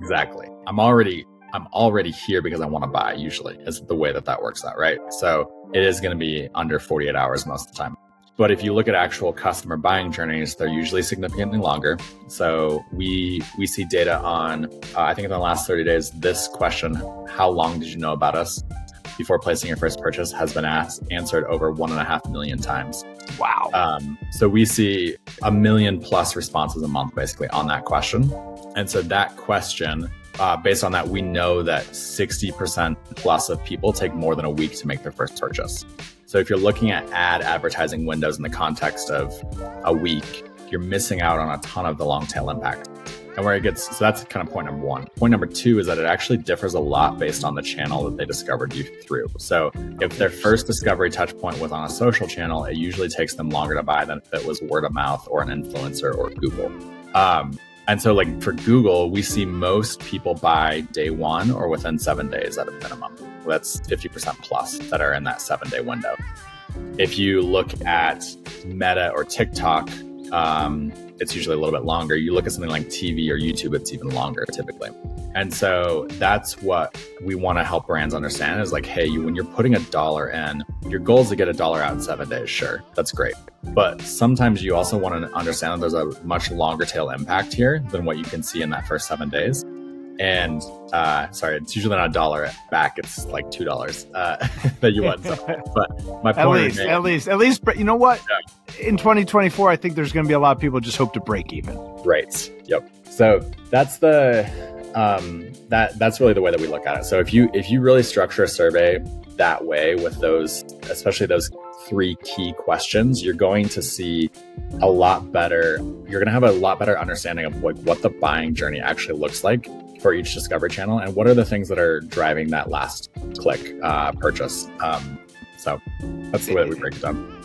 Exactly. I'm already here because I want to buy, usually is the way that works out, right? So it is going to be under 48 hours most of the time. But if you look at actual customer buying journeys, they're usually significantly longer. So we see data on, I think in the last 30 days, this question, how long did you know about us before placing your first purchase, has been answered over 1.5 million times. Wow. So we see 1 million plus responses a month basically on that question. And so that question, based on that, we know that 60% plus of people take more than a week to make their first purchase. So if you're looking at ad advertising windows in the context of a week, you're missing out on a ton of the long tail impact. And where it gets, so that's kind of point number one. Point number two is that it actually differs a lot based on the channel that they discovered you through. So if their first discovery touch point was on a social channel, it usually takes them longer to buy than if it was word of mouth or an influencer or Google. And so like for Google, we see most people buy day one or within 7 days at a minimum. That's 50% plus that are in that 7-day window. If you look at Meta or TikTok, it's usually a little bit longer. You look at something like TV or YouTube, it's even longer typically. And so that's what we want to help brands understand is like, hey, when you're putting $1 in, your goal is to get $1 out in 7 days. Sure, that's great. But sometimes you also want to understand that there's a much longer tail impact here than what you can see in that first 7 days. And sorry, it's usually not $1 back. It's like $2 that you want. But my point at least, you know what? Yeah. In 2024, I think there's going to be a lot of people just hope to break even. Right. Yep. So that's that's really the way that we look at it. So if you really structure a survey that way with those, especially those 3 key questions, you're going to see a lot better. You're going to have a lot better understanding of what the buying journey actually looks like for each discovery channel and what are the things that are driving that last click purchase. So that's the way that we break it down.